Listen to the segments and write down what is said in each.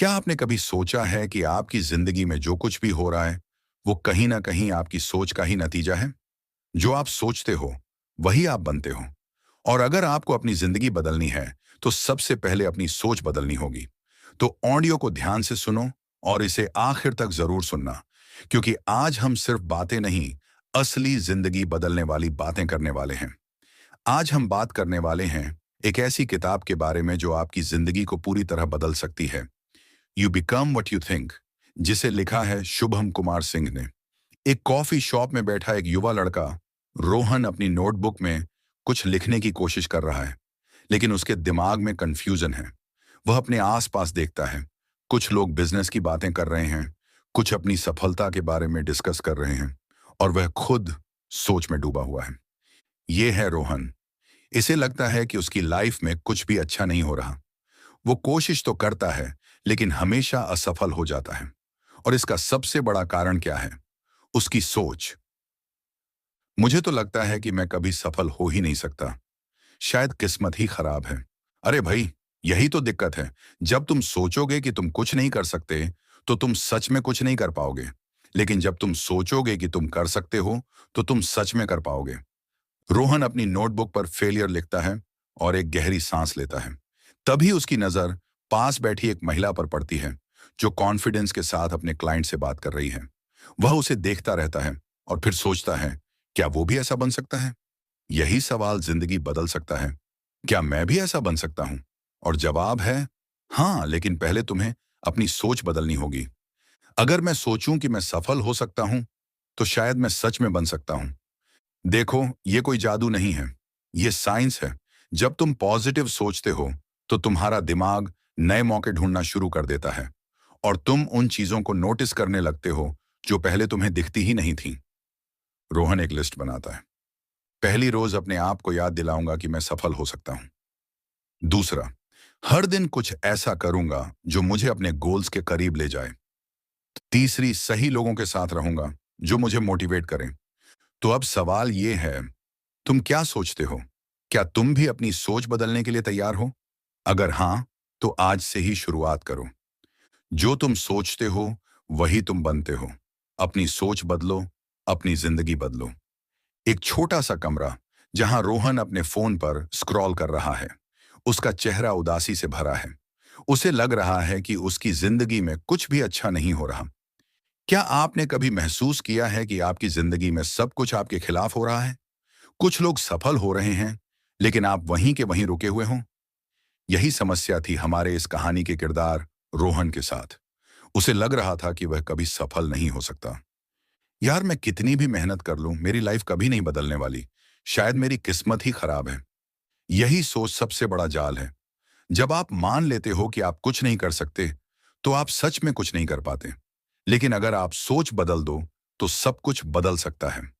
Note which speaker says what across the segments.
Speaker 1: क्या आपने कभी सोचा है कि आपकी जिंदगी में जो कुछ भी हो रहा है, वो कहीं ना कहीं आपकी सोच का ही नतीजा है? जो आप सोचते हो, वही आप बनते हो। और अगर आपको अपनी जिंदगी बदलनी है, तो सबसे पहले अपनी सोच बदलनी होगी। तो ऑडियो को ध्यान से सुनो और इसे आखिर तक जरूर सुनना, क्योंकि आज हम सिर्फ बातें नहीं, असली जिंदगी बदलने वाली बातें करने वाले हैं। आज हम बात करने वाले हैं एक ऐसी किताब के बारे में जो आपकी जिंदगी को पूरी तरह बदल सकती है। You become what you think, जिसे लिखा है शुभम कुमार सिंह ने। एक कॉफी शॉप में बैठा एक युवा लड़का रोहन अपनी नोटबुक में कुछ लिखने की कोशिश कर रहा है, लेकिन उसके दिमाग में कंफ्यूजन है। वह अपने आसपास देखता है। कुछ लोग बिजनेस की बातें कर रहे हैं, कुछ अपनी सफलता के बारे में डिस्कस कर रहे हैं, और वह खुद सोच में डूबा हुआ है। यह है रोहन। इसे लगता है कि उसकी लाइफ में कुछ भी अच्छा नहीं हो रहा। वो कोशिश तो करता है, लेकिन हमेशा असफल हो जाता है। और इसका सबसे बड़ा कारण क्या है? उसकी सोच। मुझे तो लगता है कि मैं कभी सफल हो ही नहीं सकता। शायद किस्मत ही खराब है। अरे भाई, यही तो दिक्कत है। जब तुम सोचोगे कि तुम कुछ नहीं कर सकते, तो तुम सच में कुछ नहीं कर पाओगे। लेकिन जब तुम सोचोगे कि तुम कर सकते हो, तो तुम सच में कर पाओगे। रोहन अपनी नोटबुक पर फेलियर लिखता है और एक गहरी सांस लेता है। तभी उसकी नजर पास बैठी एक महिला पर पड़ती है, जो कॉन्फिडेंस के साथ अपने क्लाइंट से बात कर रही है। वह उसे देखता रहता है और फिर सोचता है, क्या वो भी ऐसा बन सकता है? यही सवाल जिंदगी बदल सकता है। क्या मैं भी ऐसा बन सकता हूं? और जवाब है हाँ, लेकिन पहले तुम्हें अपनी सोच बदलनी होगी। अगर मैं सोचूं कि मैं सफल हो सकता हूं, तो शायद मैं सच में बन सकता हूं। देखो, ये कोई जादू नहीं है, ये साइंस है। जब तुम पॉजिटिव सोचते हो, तो तुम्हारा दिमाग नए मौके ढूंढना शुरू कर देता है, और तुम उन चीजों को नोटिस करने लगते हो जो पहले तुम्हें दिखती ही नहीं थी। रोहन एक लिस्ट बनाता है। पहली रोज अपने आप को याद दिलाऊंगा कि मैं सफल हो सकता हूं। दूसरा, हर दिन कुछ ऐसा करूंगा जो मुझे अपने गोल्स के करीब ले जाए। तीसरी, सही लोगों के साथ रहूंगा जो मुझे मोटिवेट करें। तो अब सवाल ये है, तुम क्या सोचते हो? क्या तुम भी अपनी सोच बदलने के लिए तैयार हो? अगर हाँ, तो आज से ही शुरुआत करो। जो तुम सोचते हो, वही तुम बनते हो। अपनी सोच बदलो, अपनी जिंदगी बदलो। एक छोटा सा कमरा, जहां रोहन अपने फोन पर स्क्रॉल कर रहा है। उसका चेहरा उदासी से भरा है। उसे लग रहा है कि उसकी जिंदगी में कुछ भी अच्छा नहीं हो रहा। क्या आपने कभी महसूस किया है कि आपकी जिंदगी में सब कुछ आपके खिलाफ हो रहा है? कुछ लोग सफल हो रहे हैं, लेकिन आप वहीं के वहीं रुके हुए हों। यही समस्या थी हमारे इस कहानी के किरदार रोहन के साथ। उसे लग रहा था कि वह कभी सफल नहीं हो सकता। यार, मैं कितनी भी मेहनत कर लूं, मेरी लाइफ कभी नहीं बदलने वाली। शायद मेरी किस्मत ही खराब है। यही सोच सबसे बड़ा जाल है। जब आप मान लेते हो कि आप कुछ नहीं कर सकते, तो आप सच में कुछ नहीं कर पाते। लेकिन अगर आप सोच बदल दो, तो सब कुछ बदल सकता है।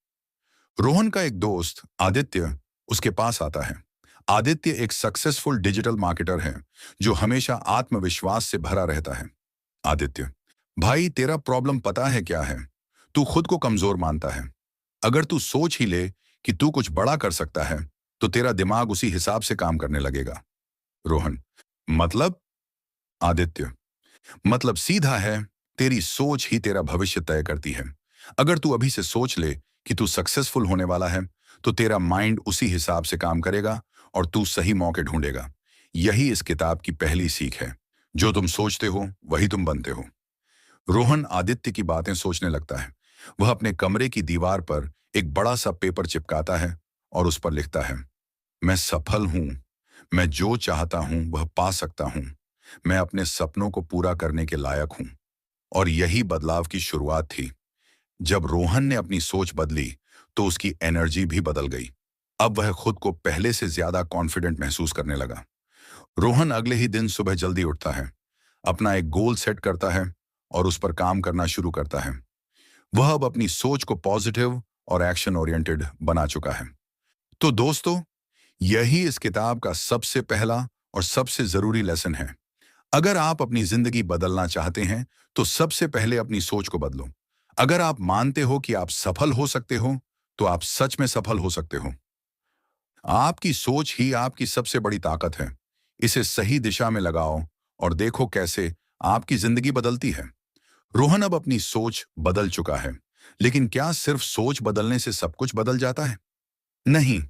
Speaker 1: रोहन का एक दोस्त आदित्य उसके पास आता है। आदित्य एक सक्सेसफुल डिजिटल मार्केटर है, जो हमेशा आत्मविश्वास से भरा रहता है। आदित्य: भाई, तेरा प्रॉब्लम पता है क्या है? तू खुद को कमजोर मानता है। अगर तू सोच ही ले कि तू कुछ बड़ा कर सकता है, तो तेरा दिमाग उसी हिसाब से काम करने लगेगा। रोहन: मतलब? आदित्य: मतलब सीधा है, तेरी सोच ही तेरा भविष्य तय करती है। अगर तू अभी से सोच ले कि तू सक्सेसफुल होने वाला है, तो तेरा माइंड उसी हिसाब से काम करेगा और तू सही मौके ढूंढेगा। यही इस किताब की पहली सीख है। जो तुम सोचते हो, वही तुम बनते हो। रोहन आदित्य की बातें सोचने लगता है। वह अपने कमरे की दीवार पर एक बड़ा सा पेपर चिपकाता है और उस पर लिखता है, मैं सफल हूं। मैं जो चाहता हूं वह पा सकता हूं। मैं अपने सपनों को पूरा करने के लायक हूं। और यही बदलाव की शुरुआत थी। जब रोहन ने अपनी सोच बदली, तो उसकी एनर्जी भी बदल गई। अब वह खुद को पहले से ज्यादा कॉन्फिडेंट महसूस करने लगा। रोहन अगले ही दिन सुबह जल्दी उठता है, अपना एक गोल सेट करता है और उस पर काम करना शुरू करता है। वह अब अपनी सोच को पॉजिटिव और एक्शन ओरिएंटेड बना चुका है। तो दोस्तों, यही इस किताब का सबसे पहला और सबसे जरूरी लेसन है। अगर आप अपनी जिंदगी बदलना चाहते हैं, तो सबसे पहले अपनी सोच को बदलो। अगर आप मानते हो कि आप सफल हो सकते हो, तो आप सच में सफल हो सकते हो। आपकी सोच ही आपकी सबसे बड़ी ताकत है। इसे सही दिशा में लगाओ और देखो कैसे आपकी जिंदगी बदलती है। रोहन अब अपनी सोच बदल चुका है, लेकिन क्या सिर्फ सोच बदलने से सब कुछ बदल जाता है? नहीं।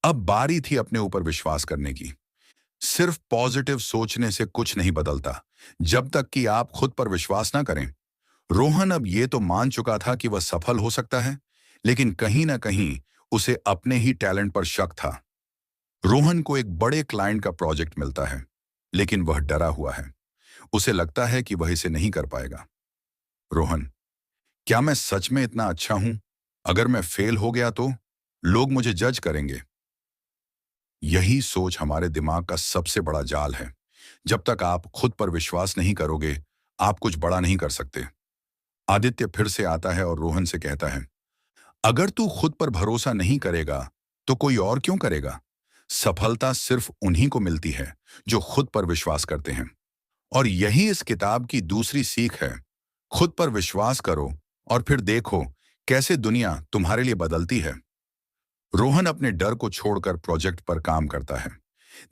Speaker 1: अब बारी थी अपने ऊपर विश्वास करने की। सिर्फ पॉजिटिव सोचने से कुछ नहीं बदलता, जब तक कि आप खुद पर विश्वास ना करें। रोहन अब ये तो मान चुका था कि वह सफल हो सकता है, लेकिन कहीं ना कहीं उसे अपने ही टैलेंट पर शक था। रोहन को एक बड़े क्लाइंट का प्रोजेक्ट मिलता है, लेकिन वह डरा हुआ है। उसे लगता है कि वह इसे नहीं कर पाएगा। रोहन, क्या मैं सच में इतना अच्छा हूं? अगर मैं फेल हो गया तो लोग मुझे जज करेंगे। यही सोच हमारे दिमाग का सबसे बड़ा जाल है। जब तक आप खुद पर विश्वास नहीं करोगे, आप कुछ बड़ा नहीं कर सकते। आदित्य फिर से आता है और रोहन से कहता है, अगर तू खुद पर भरोसा नहीं करेगा, तो कोई और क्यों करेगा? सफलता सिर्फ उन्हीं को मिलती है जो खुद पर विश्वास करते हैं। और यही इस किताब की दूसरी सीख है। खुद पर विश्वास करो और फिर देखो कैसे दुनिया तुम्हारे लिए बदलती है। रोहन अपने डर को छोड़कर प्रोजेक्ट पर काम करता है।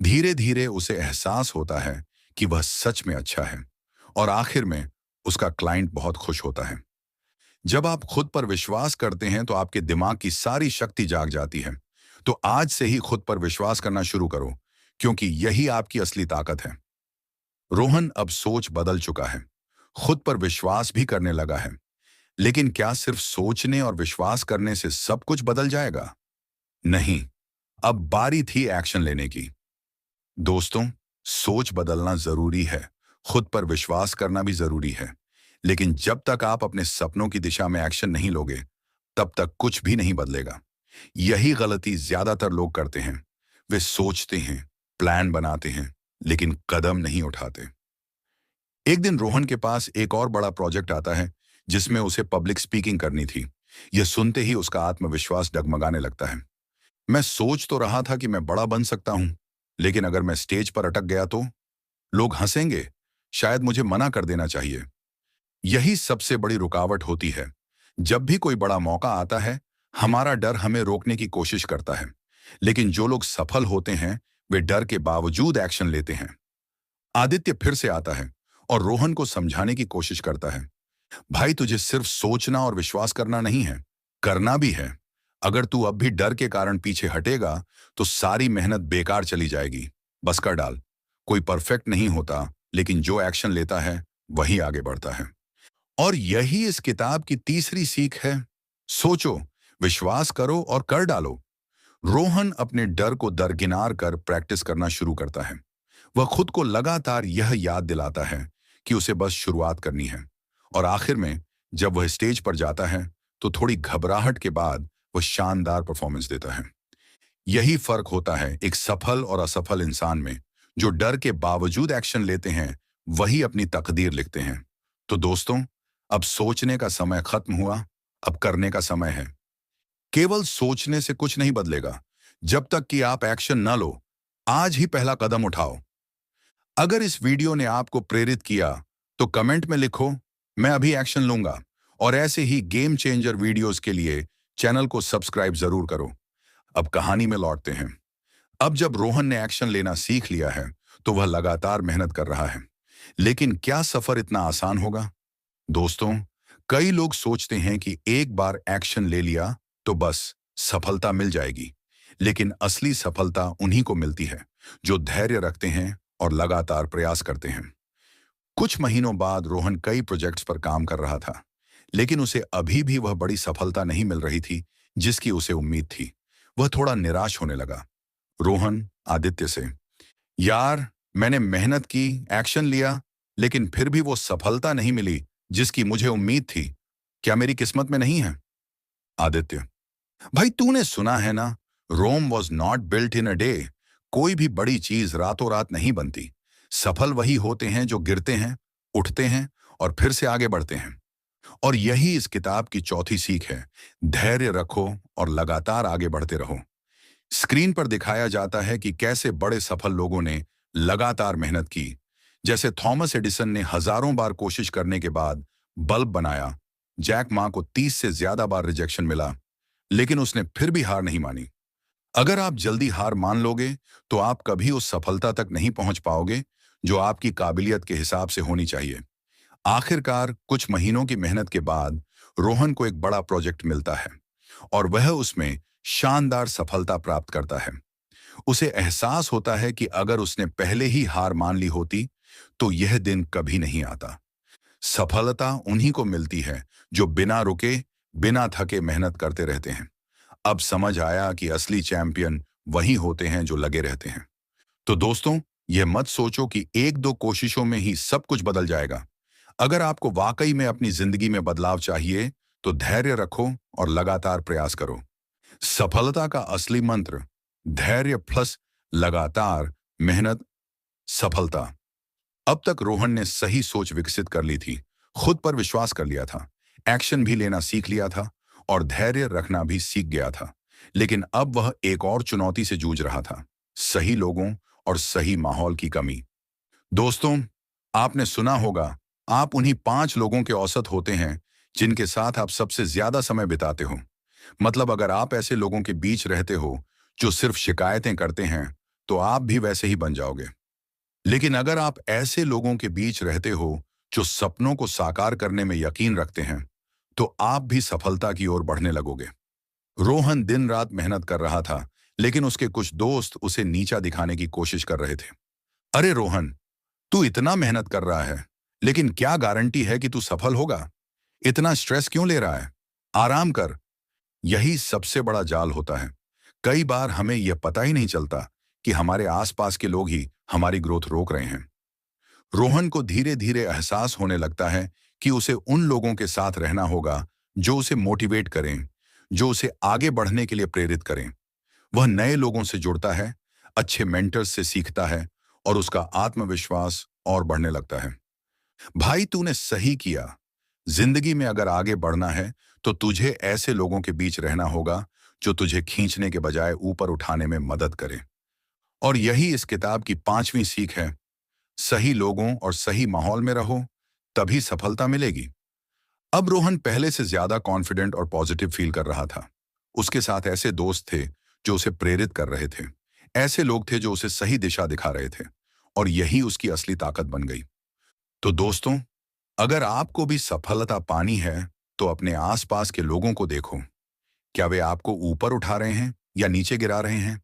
Speaker 1: धीरे धीरे उसे एहसास होता है कि वह सच में अच्छा है, और आखिर में उसका क्लाइंट बहुत खुश होता है। जब आप खुद पर विश्वास करते हैं तो आपके दिमाग की सारी शक्ति जाग जाती है। तो आज से ही खुद पर विश्वास करना शुरू करो, क्योंकि यही आपकी असली ताकत है। रोहन अब सोच बदल चुका है, खुद पर विश्वास भी करने लगा है। लेकिन क्या सिर्फ सोचने और विश्वास करने से सब कुछ बदल जाएगा? नहीं। अब बारी थी एक्शन लेने की। दोस्तों, सोच बदलना जरूरी है, खुद पर विश्वास करना भी जरूरी है। लेकिन जब तक आप अपने सपनों की दिशा में एक्शन नहीं लोगे, तब तक कुछ भी नहीं बदलेगा। यही गलती ज्यादातर लोग करते हैं। वे सोचते हैं, प्लान बनाते हैं, लेकिन कदम नहीं उठाते। एक दिन रोहन के पास एक और बड़ा प्रोजेक्ट आता है, जिसमें उसे पब्लिक स्पीकिंग करनी थी। यह सुनते ही उसका आत्मविश्वास डगमगाने लगता है। मैं सोच तो रहा था कि मैं बड़ा बन सकता हूं, लेकिन अगर मैं स्टेज पर अटक गया तो लोग हंसेंगे, शायद मुझे मना कर देना चाहिए। यही सबसे बड़ी रुकावट होती है। जब भी कोई बड़ा मौका आता है, हमारा डर हमें रोकने की कोशिश करता है। लेकिन जो लोग सफल होते हैं, वे डर के बावजूद एक्शन लेते हैं। आदित्य फिर से आता है और रोहन को समझाने की कोशिश करता है, भाई तुझे सिर्फ सोचना और विश्वास करना नहीं है, करना भी है। अगर तू अब भी डर के कारण पीछे हटेगा, तो सारी मेहनत बेकार चली जाएगी। बस कर डाल। कोई परफेक्ट नहीं होता, लेकिन जो एक्शन लेता है वही आगे बढ़ता है। और यही इस किताब की तीसरी सीख है। सोचो, विश्वास करो और कर डालो। रोहन अपने डर को दरकिनार कर प्रैक्टिस करना शुरू करता है। वह खुद को लगातार यह याद दिलाता है कि उसे बस शुरुआत करनी है। और आखिर में जब वह स्टेज पर जाता है, तो थोड़ी घबराहट के बाद वह शानदार परफॉर्मेंस देता है। यही फर्क होता है एक सफल और असफल इंसान में। जो डर के बावजूद एक्शन लेते हैं, वही अपनी तकदीर लिखते हैं। तो दोस्तों, अब सोचने का समय खत्म हुआ, अब करने का समय है। केवल सोचने से कुछ नहीं बदलेगा, जब तक कि आप एक्शन न लो। आज ही पहला कदम उठाओ। अगर इस वीडियो ने आपको प्रेरित किया, तो कमेंट में लिखो, मैं अभी एक्शन लूंगा। और ऐसे ही गेम चेंजर वीडियोस के लिए चैनल को सब्सक्राइब जरूर करो। अब कहानी में लौटते हैं। अब जब रोहन ने एक्शन लेना सीख लिया है, तो वह लगातार मेहनत कर रहा है। लेकिन क्या सफर इतना आसान होगा? दोस्तों, कई लोग सोचते हैं कि एक बार एक्शन ले लिया तो बस सफलता मिल जाएगी। लेकिन असली सफलता उन्हीं को मिलती है जो धैर्य रखते हैं और लगातार प्रयास करते हैं। कुछ महीनों बाद रोहन कई प्रोजेक्ट्स पर काम कर रहा था, लेकिन उसे अभी भी वह बड़ी सफलता नहीं मिल रही थी जिसकी उसे उम्मीद थी। वह थोड़ा निराश होने लगा। रोहन आदित्य से, यार, मैंने मेहनत की, एक्शन लिया, लेकिन फिर भी वो सफलता नहीं मिली जिसकी मुझे उम्मीद थी। क्या मेरी किस्मत में नहीं है? आदित्य, भाई तूने सुना है ना, Rome was not built in a day. कोई भी बड़ी चीज रातों रात नहीं बनती। सफल वही होते हैं जो गिरते हैं, उठते हैं और फिर से आगे बढ़ते हैं। और यही इस किताब की चौथी सीख है। धैर्य रखो और लगातार आगे बढ़ते रहो। स्क्रीन पर दिखाया जाता है कि कैसे बड़े सफल लोगों ने लगातार मेहनत की। जैसे थॉमस एडिसन ने हजारों बार कोशिश करने के बाद बल्ब बनाया। जैक मा को 30 से ज्यादा बार रिजेक्शन मिला, लेकिन उसने फिर भी हार नहीं मानी। अगर आप जल्दी हार मान लोगे, तो आप कभी उस सफलता तक नहीं पहुंच पाओगे जो आपकी काबिलियत के हिसाब से होनी चाहिए। आखिरकार कुछ महीनों की मेहनत के बाद रोहन को एक बड़ा प्रोजेक्ट मिलता है और वह उसमें शानदार सफलता प्राप्त करता है। उसे एहसास होता है कि अगर उसने पहले ही हार मान ली होती तो यह दिन कभी नहीं आता। सफलता उन्हीं को मिलती है जो बिना रुके, बिना थके मेहनत करते रहते हैं। अब समझ आया कि असली चैंपियन वही होते हैं जो लगे रहते हैं। तो दोस्तों, यह मत सोचो कि एक दो कोशिशों में ही सब कुछ बदल जाएगा। अगर आपको वाकई में अपनी जिंदगी में बदलाव चाहिए, तो धैर्य रखो और लगातार प्रयास करो। सफलता का असली मंत्र धैर्य प्लस लगातार मेहनत, सफलता। अब तक रोहन ने सही सोच विकसित कर ली थी, खुद पर विश्वास कर लिया था, एक्शन भी लेना सीख लिया था और धैर्य रखना भी सीख गया था। लेकिन अब वह एक और चुनौती से जूझ रहा था, सही लोगों और सही माहौल की कमी। दोस्तों, आपने सुना होगा, आप उन्हीं 5 लोगों के औसत होते हैं जिनके साथ आप सबसे ज्यादा समय बिताते हो। मतलब अगर आप ऐसे लोगों के बीच रहते हो जो सिर्फ शिकायतें करते हैं, तो आप भी वैसे ही बन जाओगे। लेकिन अगर आप ऐसे लोगों के बीच रहते हो जो सपनों को साकार करने में यकीन रखते हैं, तो आप भी सफलता की ओर बढ़ने लगोगे। रोहन दिन रात मेहनत कर रहा था, लेकिन उसके कुछ दोस्त उसे नीचा दिखाने की कोशिश कर रहे थे। अरे रोहन, तू इतना मेहनत कर रहा है, लेकिन क्या गारंटी है कि तू सफल होगा? इतना स्ट्रेस क्यों ले रहा है? आराम कर। यही सबसे बड़ा जाल होता है। कई बार हमें यह पता ही नहीं चलता कि हमारे आसपास के लोग ही हमारी ग्रोथ रोक रहे हैं। रोहन को धीरे धीरे एहसास होने लगता है कि उसे उन लोगों के साथ रहना होगा जो उसे मोटिवेट करें, जो उसे आगे बढ़ने के लिए प्रेरित करें। वह नए लोगों से जुड़ता है, अच्छे मेंटर्स से सीखता है और उसका आत्मविश्वास और बढ़ने लगता है। भाई, तूने सही किया। जिंदगी में अगर आगे बढ़ना है तो तुझे ऐसे लोगों के बीच रहना होगा जो तुझे खींचने के बजाय ऊपर उठाने में मदद करें। और यही इस किताब की 5वीं सीख है। सही लोगों और सही माहौल में रहो, तभी सफलता मिलेगी। अब रोहन पहले से ज्यादा कॉन्फिडेंट और पॉजिटिव फील कर रहा था। उसके साथ ऐसे दोस्त थे जो उसे प्रेरित कर रहे थे। ऐसे लोग थे जो उसे सही दिशा दिखा रहे थे और यही उसकी असली ताकत बन गई। तो दोस्तों, अगर आपको भी सफलता पानी है, तो अपने आसपास के लोगों को देखो। क्या वे आपको ऊपर उठा रहे हैं या नीचे गिरा रहे हैं?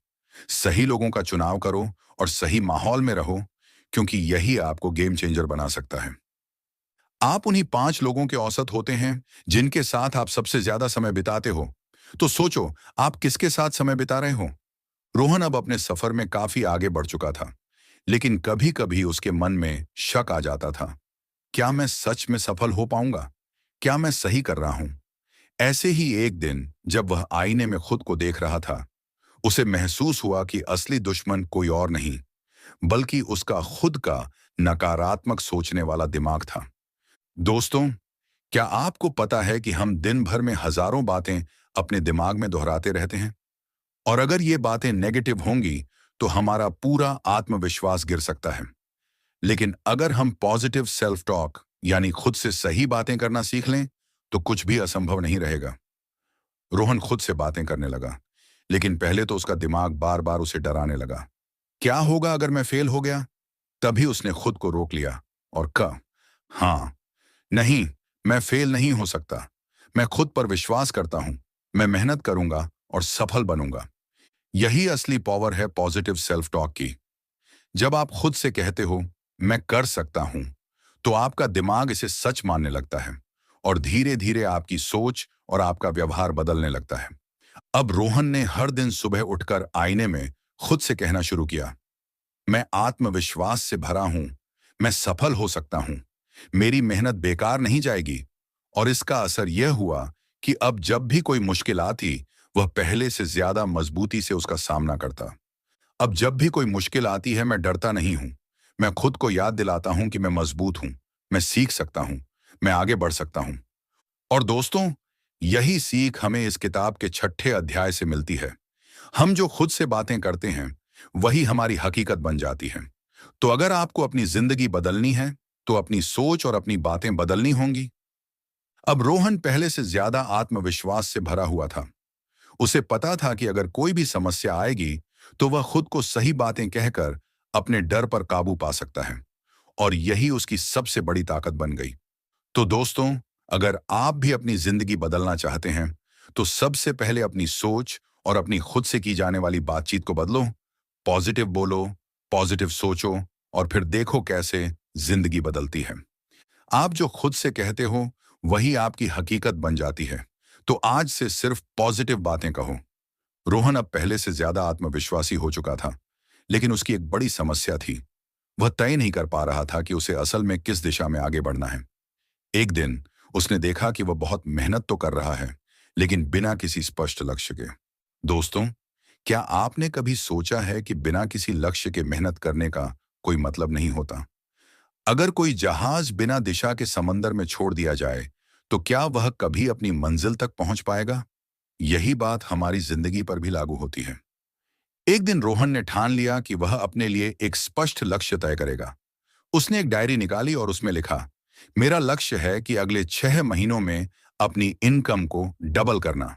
Speaker 1: सही लोगों का चुनाव करो और सही माहौल में रहो, क्योंकि यही आपको गेम चेंजर बना सकता है। आप उन्हीं 5 लोगों के औसत होते हैं जिनके साथ आप सबसे ज्यादा समय बिताते हो। तो सोचो, आप किसके साथ समय बिता रहे हो? रोहन अब अपने सफर में काफी आगे बढ़ चुका था, लेकिन कभी कभी उसके मन में शक आ जाता था। क्या मैं सच में सफल हो पाऊंगा? क्या मैं सही कर रहा हूं? ऐसे ही एक दिन जब वह आईने में खुद को देख रहा था, उसे महसूस हुआ कि असली दुश्मन कोई और नहीं, बल्कि उसका खुद का नकारात्मक सोचने वाला दिमाग था। दोस्तों, क्या आपको पता है कि हम दिन भर में हजारों बातें अपने दिमाग में दोहराते रहते हैं? और अगर ये बातें नेगेटिव होंगी, तो हमारा पूरा आत्मविश्वास गिर सकता है। लेकिन अगर हम पॉजिटिव सेल्फ टॉक यानी खुद से सही बातें करना सीख लें, तो कुछ भी असंभव नहीं रहेगा। रोहन खुद से बातें करने लगा, लेकिन पहले तो उसका दिमाग बार बार उसे डराने लगा। क्या होगा अगर मैं फेल हो गया? तभी उसने खुद को रोक लिया और कहा, हाँ, नहीं, मैं फेल नहीं हो सकता। मैं खुद पर विश्वास करता हूं। मैं मेहनत करूंगा और सफल बनूंगा। यही असली पावर है पॉजिटिव सेल्फ टॉक की। जब आप खुद से कहते हो, मैं कर सकता हूं, तो आपका दिमाग इसे सच मानने लगता है और धीरे धीरे आपकी सोच और आपका व्यवहार बदलने लगता है। अब रोहन ने हर दिन सुबह उठकर आईने में खुद से कहना शुरू किया, मैं आत्मविश्वास से भरा हूं, मैं सफल हो सकता हूं, मेरी मेहनत बेकार नहीं जाएगी। और इसका असर यह हुआ कि अब जब भी कोई मुश्किल आती, वह पहले से ज्यादा मजबूती से उसका सामना करता। अब जब भी कोई मुश्किल आती है, मैं डरता नहीं हूं। मैं खुद को याद दिलाता हूं कि मैं मजबूत हूं, मैं सीख सकता हूं, मैं आगे बढ़ सकता हूं। और दोस्तों, यही सीख हमें इस किताब के 6ठे अध्याय से मिलती है। हम जो खुद से बातें करते हैं, वही हमारी हकीकत बन जाती है। तो अगर आपको अपनी जिंदगी बदलनी है, तो अपनी सोच और अपनी बातें बदलनी होंगी। अब रोहन पहले से ज्यादा आत्मविश्वास से भरा हुआ था। उसे पता था कि अगर कोई भी समस्या आएगी, तो वह खुद को सही बातें कहकर अपने डर पर काबू पा सकता है। और यही उसकी सबसे बड़ी ताकत बन गई। तो दोस्तों, अगर आप भी अपनी जिंदगी बदलना चाहते हैं, तो सबसे पहले अपनी सोच और अपनी खुद से की जाने वाली बातचीत को बदलो। पॉजिटिव बोलो, पॉजिटिव सोचो, और फिर देखो कैसे जिंदगी बदलती है। आप जो खुद से कहते हो, वही आपकी हकीकत बन जाती है। तो आज से सिर्फ पॉजिटिव बातें कहो। रोहन अब पहले से ज्यादा आत्मविश्वासी हो चुका था, लेकिन उसकी एक बड़ी समस्या थी। वह तय नहीं कर पा रहा था कि उसे असल में किस दिशा में आगे बढ़ना है। एक दिन उसने देखा कि वह बहुत मेहनत तो कर रहा है, लेकिन बिना किसी स्पष्ट लक्ष्य के। दोस्तों, क्या आपने कभी सोचा है कि बिना किसी लक्ष्य के मेहनत करने का कोई मतलब नहीं होता? अगर कोई जहाज बिना दिशा के समंदर में छोड़ दिया जाए, तो क्या वह कभी अपनी मंजिल तक पहुंच पाएगा? यही बात हमारी जिंदगी पर भी लागू होती है। एक दिन रोहन ने ठान लिया कि वह अपने लिए एक स्पष्ट लक्ष्य तय करेगा। उसने एक डायरी निकाली और उसमें लिखा, मेरा लक्ष्य है कि अगले 6 महीनों में अपनी इनकम को डबल करना।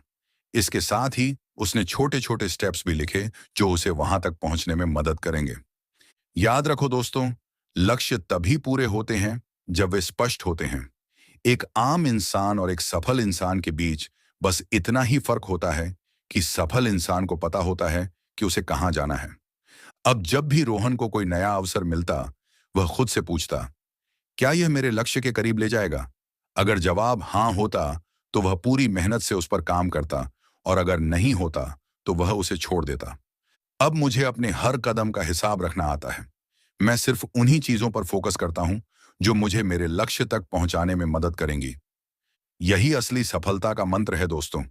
Speaker 1: इसके साथ ही उसने छोटे छोटे स्टेप्स भी लिखे जो उसे वहां तक पहुंचने में मदद करेंगे। याद रखो दोस्तों, लक्ष्य तभी पूरे होते हैं जब वे स्पष्ट होते हैं। एक आम इंसान और एक सफल इंसान के बीच बस इतना ही फर्क होता है कि सफल इंसान को पता होता है कि उसे कहां जाना है। अब जब भी रोहन को कोई नया अवसर मिलता, वह खुद से पूछता, क्या यह मेरे लक्ष्य के करीब ले जाएगा? अगर जवाब हाँ होता, तो वह पूरी मेहनत से उस पर काम करता, और अगर नहीं होता, तो वह उसे छोड़ देता। अब मुझे अपने हर कदम का हिसाब रखना आता है। मैं सिर्फ उन्हीं चीजों पर फोकस करता हूं जो मुझे मेरे लक्ष्य तक पहुंचाने में मदद करेंगी। यही असली सफलता का मंत्र है दोस्तों।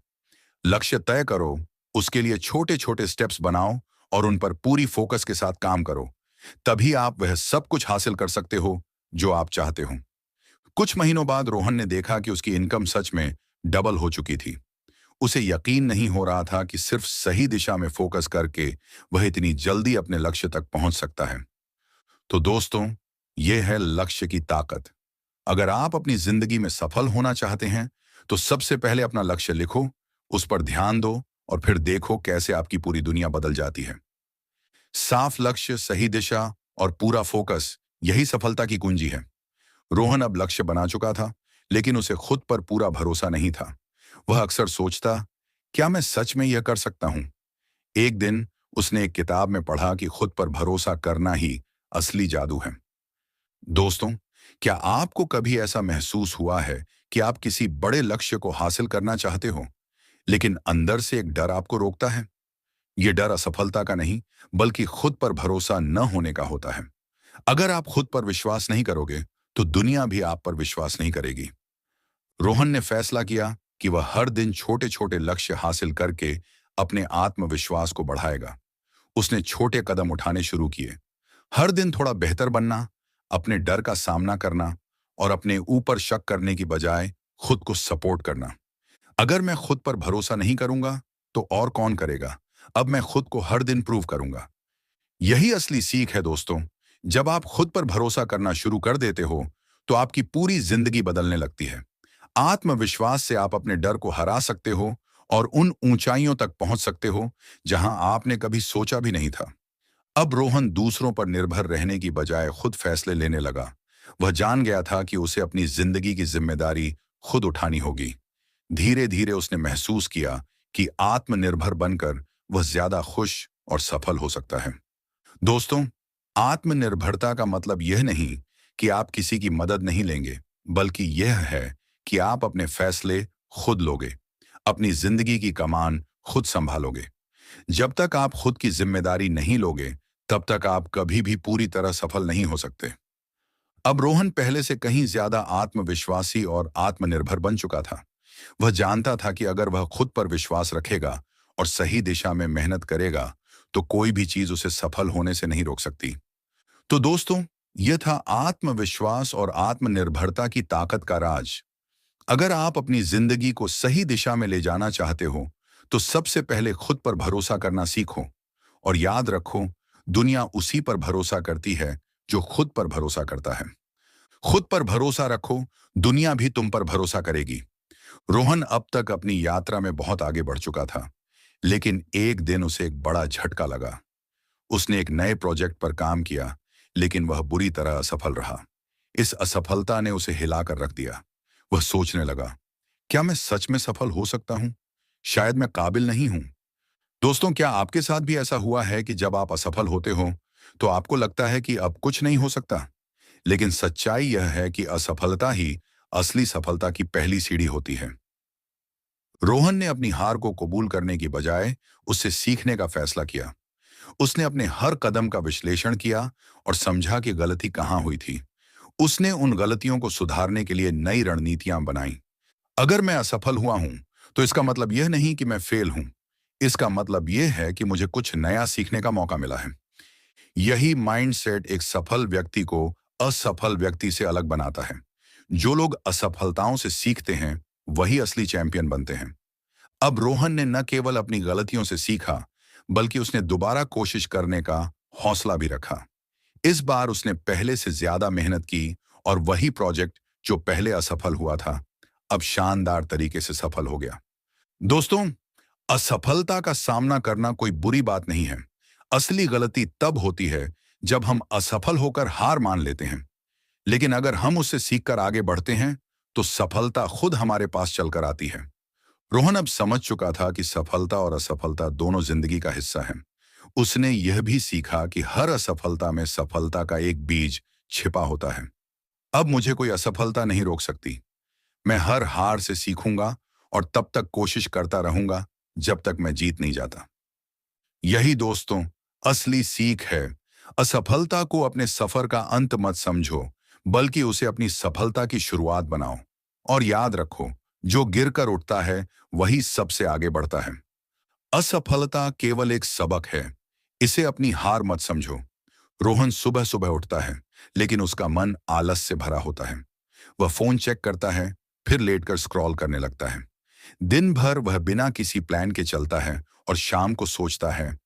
Speaker 1: लक्ष्य तय करो, उसके लिए छोटे छोटे स्टेप्स बनाओ, और उन पर पूरी फोकस के साथ काम करो। तभी आप वह सब कुछ हासिल कर सकते हो जो आप चाहते हो। कुछ महीनों बाद रोहन ने देखा कि उसकी इनकम सच में डबल हो चुकी थी। उसे यकीन नहीं हो रहा था कि सिर्फ सही दिशा में फोकस करके वह इतनी जल्दी अपने लक्ष्य तक पहुंच सकता है। तो दोस्तों, यह है लक्ष्य की ताकत। अगर आप अपनी जिंदगी में सफल होना चाहते हैं, तो सबसे पहले अपना लक्ष्य लिखो, उस पर ध्यान दो, और फिर देखो कैसे आपकी पूरी दुनिया बदल जाती है। साफ लक्ष्य, सही दिशा और पूरा फोकस, यही सफलता की कुंजी है। रोहन अब लक्ष्य बना चुका था, लेकिन उसे खुद पर पूरा भरोसा नहीं था। वह अक्सर सोचता, क्या मैं सच में यह कर सकता हूं? एक दिन उसने एक किताब में पढ़ा कि खुद पर भरोसा करना ही असली जादू है। दोस्तों, क्या आपको कभी ऐसा महसूस हुआ है कि आप किसी बड़े लक्ष्य को हासिल करना चाहते हो, लेकिन अंदर से एक डर आपको रोकता है? यह डर असफलता का नहीं, बल्कि खुद पर भरोसा न होने का होता है। अगर आप खुद पर विश्वास नहीं करोगे, तो दुनिया भी आप पर विश्वास नहीं करेगी। रोहन ने फैसला किया कि वह हर दिन छोटे छोटे लक्ष्य हासिल करके अपने आत्मविश्वास को बढ़ाएगा। उसने छोटे कदम उठाने शुरू किए। हर दिन थोड़ा बेहतर बनना, अपने डर का सामना करना, और अपने ऊपर शक करने की बजाय खुद को सपोर्ट करना। अगर मैं खुद पर भरोसा नहीं करूंगा, तो और कौन करेगा? अब मैं खुद को हर दिन प्रूव करूंगा। यही असली सीख है दोस्तों। जब आप खुद पर भरोसा करना शुरू कर देते हो, तो आपकी पूरी जिंदगी बदलने लगती है। आत्मविश्वास से आप अपने डर को हरा सकते हो और उन ऊंचाइयों तक पहुंच सकते हो जहां आपने कभी सोचा भी नहीं था। अब रोहन दूसरों पर निर्भर रहने की बजाय खुद फैसले लेने लगा। वह जान गया था कि उसे अपनी जिंदगी की जिम्मेदारी खुद उठानी होगी। धीरे धीरे उसने महसूस किया कि आत्मनिर्भर बनकर वह ज्यादा खुश और सफल हो सकता है। दोस्तों, आत्मनिर्भरता का मतलब यह नहीं कि आप किसी की मदद नहीं लेंगे, बल्कि यह है कि आप अपने फैसले खुद लोगे, अपनी जिंदगी की कमान खुद संभालोगे। जब तक आप खुद की जिम्मेदारी नहीं लोगे, तब तक आप कभी भी पूरी तरह सफल नहीं हो सकते। अब रोहन पहले से कहीं ज्यादा आत्मविश्वासी और आत्मनिर्भर बन चुका था। वह जानता था कि अगर वह खुद पर विश्वास रखेगा और सही दिशा में मेहनत करेगा, तो कोई भी चीज उसे सफल होने से नहीं रोक सकती। तो दोस्तों, यह था आत्मविश्वास और आत्मनिर्भरता की ताकत का राज। अगर आप अपनी जिंदगी को सही दिशा में ले जाना चाहते हो, तो सबसे पहले खुद पर भरोसा करना सीखो। और याद रखो, दुनिया उसी पर भरोसा करती है जो खुद पर भरोसा करता है। खुद पर भरोसा रखो, दुनिया भी तुम पर भरोसा करेगी। रोहन अब तक अपनी यात्रा में बहुत आगे बढ़ चुका था, लेकिन एक दिन उसे एक बड़ा झटका लगा। उसने एक नए प्रोजेक्ट पर काम किया, लेकिन वह बुरी तरह असफल रहा। इस असफलता ने उसे हिलाकर रख दिया। वह सोचने लगा, क्या मैं सच में सफल हो सकता हूं? शायद मैं काबिल नहीं हूं। दोस्तों, क्या आपके साथ भी ऐसा हुआ है कि जब आप असफल होते हो तो आपको लगता है कि अब कुछ नहीं हो सकता? लेकिन सच्चाई यह है कि असफलता ही असली सफलता की पहली सीढ़ी होती है। रोहन ने अपनी हार को कबूल करने की बजाय उससे सीखने का फैसला किया। उसने अपने हर कदम का विश्लेषण किया और समझा कि गलती कहां हुई थी। उसने उन गलतियों को सुधारने के लिए नई रणनीतियां बनाई। अगर मैं असफल हुआ हूं, तो इसका मतलब यह नहीं कि मैं फेल हूं। इसका मतलब यह है कि मुझे कुछ नया सीखने का मौका मिला है। यही माइंडसेट एक सफल व्यक्ति को असफल व्यक्ति से अलग बनाता है। जो लोग असफलताओं से सीखते हैं, वही असली चैंपियन बनते हैं। अब रोहन ने न केवल अपनी गलतियों से सीखा, बल्कि उसने दोबारा कोशिश करने का हौसला भी रखा। इस बार उसने पहले से ज्यादा मेहनत की और वही प्रोजेक्ट जो पहले असफल हुआ था, अब शानदार तरीके से सफल हो गया। दोस्तों, असफलता का सामना करना कोई बुरी बात नहीं है। असली गलती तब होती है जब हम असफल होकर हार मान लेते हैं। लेकिन अगर हम उससे सीखकर आगे बढ़ते हैं, तो सफलता खुद हमारे पास चलकर आती है। रोहन अब समझ चुका था कि सफलता और असफलता दोनों जिंदगी का हिस्सा है। उसने यह भी सीखा कि हर असफलता में सफलता का एक बीज छिपा होता है। अब मुझे कोई असफलता नहीं रोक सकती। मैं हर हार से सीखूंगा और तब तक कोशिश करता रहूंगा जब तक मैं जीत नहीं जाता। यही दोस्तों असली सीख है। असफलता को अपने सफर का अंत मत समझो, बल्कि उसे अपनी सफलता की शुरुआत बनाओ। और याद रखो, जो गिरकर उठता है वही सबसे आगे बढ़ता है। असफलता केवल एक सबक है। इसे अपनी हार मत समझो। रोहन सुबह सुबह उठता है, लेकिन उसका मन आलस से भरा होता है। वह फोन चेक करता है, फिर लेटकर स्क्रॉल करने लगता है। दिन भर वह बिना किसी प्लान के चलता है और शाम को सोचता है,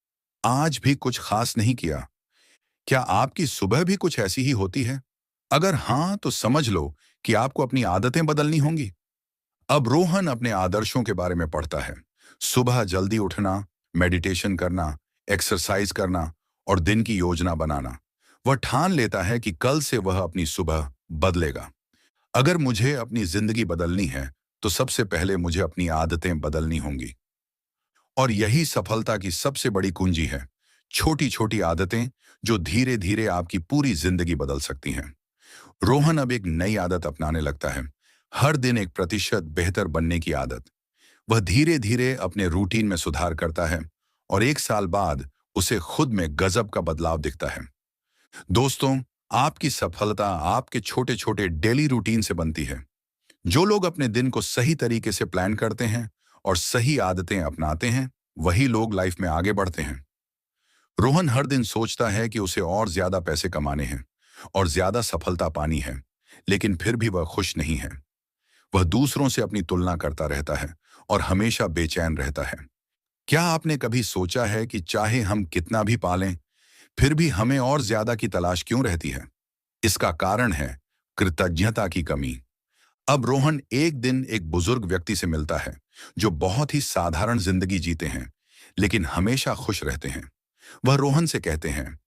Speaker 1: आज भी कुछ खास नहीं किया। क्या आपकी सुबह भी कुछ ऐसी ही होती है? अगर हाँ, तो समझ लो कि आपको अपनी आदतें बदलनी होंगी। अब रोहन अपने आदर्शों के बारे में पढ़ता है। सुबह जल्दी उठना, मेडिटेशन करना, एक्सरसाइज करना और दिन की योजना बनाना। वह ठान लेता है कि कल से वह अपनी सुबह बदलेगा। अगर मुझे अपनी जिंदगी बदलनी है, तो सबसे पहले मुझे अपनी आदतें बदलनी होंगी। और यही सफलता की सबसे बड़ी कुंजी है। छोटी छोटी आदतें जो धीरे धीरे आपकी पूरी जिंदगी बदल सकती हैं। रोहन अब एक नई आदत अपनाने लगता है। हर दिन 1% बेहतर बनने की आदत। वह धीरे धीरे अपने रूटीन में सुधार करता है और 1 साल बाद उसे खुद में गजब का बदलाव दिखता है। दोस्तों, आपकी सफलता आपके छोटे छोटे डेली रूटीन से बनती है। जो लोग अपने दिन को सही तरीके से प्लान करते हैं और सही आदतें अपनाते हैं, वही लोग लाइफ में आगे बढ़ते हैं। रोहन हर दिन सोचता है कि उसे और ज्यादा पैसे कमाने हैं और ज्यादा सफलता पानी है, लेकिन फिर भी वह खुश नहीं है। वह दूसरों से अपनी तुलना करता रहता है और हमेशा बेचैन रहता है। क्या आपने कभी सोचा है कि चाहे हम कितना भी पालें, फिर भी हमें और ज्यादा की तलाश क्यों रहती है? इसका कारण है कृतज्ञता की कमी। अब रोहन एक दिन एक बुजुर्ग व्यक्ति से मिलता है, जो बहुत ही साधारण जिंदगी जीते हैं, लेकिन हमेशा खुश रहते हैं। वह रोहन से कहते हैं,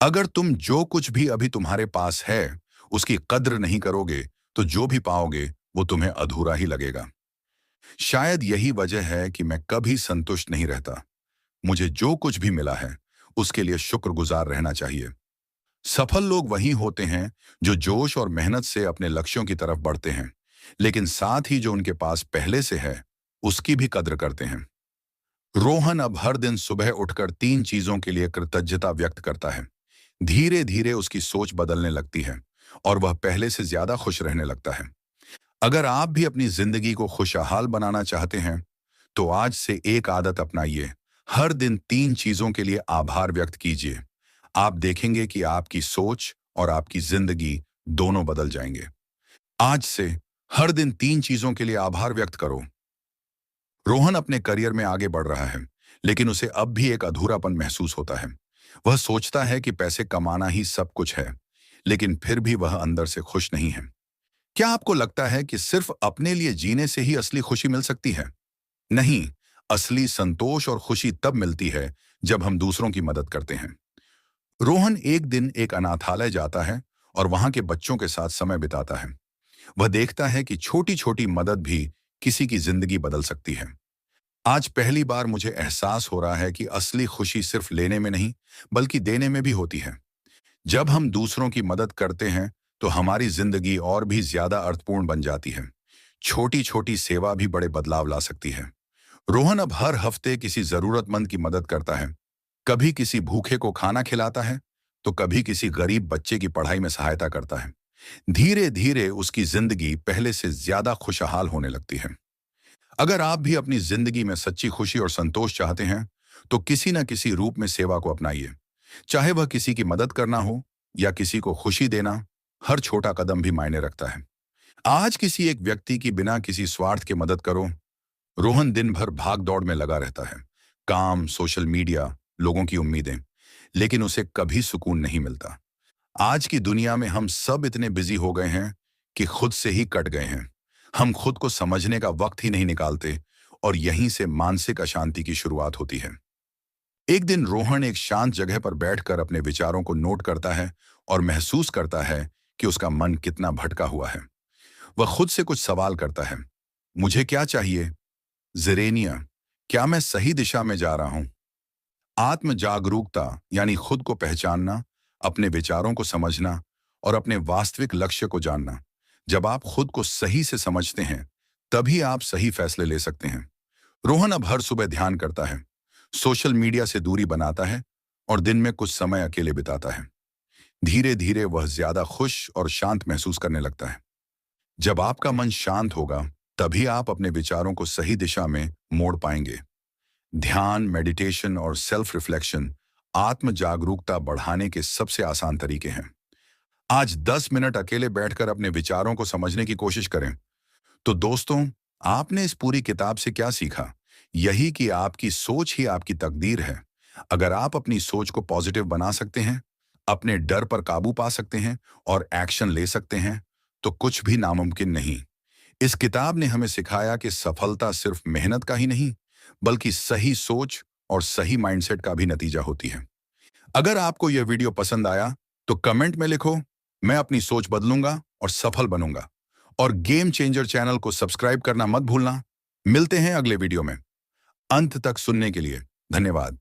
Speaker 1: अगर तुम जो कुछ भी अभी तुम्हारे पास है, उसकी कद्र नहीं करोगे, तो जो भी पाओगे वो तुम्हें अधूरा ही लगेगा। शायद यही वजह है कि मैं कभी संतुष्ट नहीं रहता। मुझे जो कुछ भी मिला है, उसके लिए शुक्रगुजार रहना चाहिए। सफल लोग वही होते हैं जो जोश और मेहनत से अपने लक्ष्यों की तरफ बढ़ते हैं, लेकिन साथ ही जो उनके पास पहले से है, उसकी भी कद्र करते हैं। रोहन अब हर दिन सुबह उठकर 3 चीजों के लिए कृतज्ञता व्यक्त करता है। धीरे धीरे उसकी सोच बदलने लगती है और वह पहले से ज्यादा खुश रहने लगता है। अगर आप भी अपनी जिंदगी को खुशहाल बनाना चाहते हैं, तो आज से एक आदत अपनाइए। हर दिन 3 चीजों के लिए आभार व्यक्त कीजिए। आप देखेंगे कि आपकी सोच और आपकी जिंदगी दोनों बदल जाएंगे। आज से हर दिन 3 चीजों के लिए आभार व्यक्त करो। रोहन अपने करियर में आगे बढ़ रहा है, लेकिन उसे अब भी एक अधूरापन महसूस होता है। वह सोचता है कि पैसे कमाना ही सब कुछ है, लेकिन फिर भी वह अंदर से खुश नहीं है। क्या आपको लगता है कि सिर्फ अपने लिए जीने से ही असली खुशी मिल सकती है? नहीं, असली संतोष और खुशी तब मिलती है जब हम दूसरों की मदद करते हैं। रोहन एक दिन एक अनाथालय जाता है और वहां के बच्चों के साथ समय बिताता है। वह देखता है कि छोटी छोटी मदद भी किसी की जिंदगी बदल सकती है। आज पहली बार मुझे एहसास हो रहा है कि असली खुशी सिर्फ लेने में नहीं, बल्कि देने में भी होती है। जब हम दूसरों की मदद करते हैं, तो हमारी जिंदगी और भी ज्यादा अर्थपूर्ण बन जाती है। छोटी छोटी सेवा भी बड़े बदलाव ला सकती है। रोहन अब हर हफ्ते किसी जरूरतमंद की मदद करता है। कभी किसी भूखे को खाना खिलाता है, तो कभी किसी गरीब बच्चे की पढ़ाई में सहायता करता है। धीरे धीरे उसकी जिंदगी पहले से ज्यादा खुशहाल होने लगती है। अगर आप भी अपनी जिंदगी में सच्ची खुशी और संतोष चाहते हैं, तो किसी न किसी रूप में सेवा को अपनाइए। चाहे वह किसी की मदद करना हो या किसी को खुशी देना, हर छोटा कदम भी मायने रखता है। आज किसी एक व्यक्ति की बिना किसी स्वार्थ के मदद करो। रोहन दिन भर भाग दौड़ में लगा रहता है। काम, सोशल मीडिया, लोगों की उम्मीदें, लेकिन उसे कभी सुकून नहीं मिलता। आज की दुनिया में हम सब इतने बिजी हो गए हैं कि खुद से ही कट गए हैं। हम खुद को समझने का वक्त ही नहीं निकालते, और यहीं से मानसिक अशांति की शुरुआत होती है। एक दिन रोहन एक शांत जगह पर बैठकर अपने विचारों को नोट करता है और महसूस करता है कि उसका मन कितना भटका हुआ है। वह खुद से कुछ सवाल करता है। मुझे क्या चाहिए? जेरेनिया, क्या मैं सही दिशा में जा रहा हूं? आत्म जागरूकता यानी खुद को पहचानना, अपने विचारों को समझना और अपने वास्तविक लक्ष्य को जानना। जब आप खुद को सही से समझते हैं, तभी आप सही फैसले ले सकते हैं। रोहन अब हर सुबह ध्यान करता है, सोशल मीडिया से दूरी बनाता है और दिन में कुछ समय अकेले बिताता है। धीरे धीरे वह ज्यादा खुश और शांत महसूस करने लगता है। जब आपका मन शांत होगा, तभी आप अपने विचारों को सही दिशा में मोड़ पाएंगे। ध्यान, मेडिटेशन और सेल्फ रिफ्लेक्शन आत्म जागरूकता बढ़ाने के सबसे आसान तरीके हैं। आज 10 मिनट अकेले बैठकर अपने विचारों को समझने की कोशिश करें। तो दोस्तों, आपने इस पूरी किताब से क्या सीखा? यही कि आपकी सोच ही आपकी तकदीर है। अगर आप अपनी सोच को पॉजिटिव बना सकते हैं, अपने डर पर काबू पा सकते हैं और एक्शन ले सकते हैं, तो कुछ भी नामुमकिन नहीं। इस किताब ने हमें सिखाया कि सफलता सिर्फ मेहनत का ही नहीं, बल्कि सही सोच और सही माइंडसेट का भी नतीजा होती है। अगर आपको यह वीडियो पसंद आया, तो कमेंट में लिखो, मैं अपनी सोच बदलूंगा और सफल बनूंगा। और गेम चेंजर चैनल को सब्सक्राइब करना मत भूलना। मिलते हैं अगले वीडियो में। अंत तक सुनने के लिए धन्यवाद।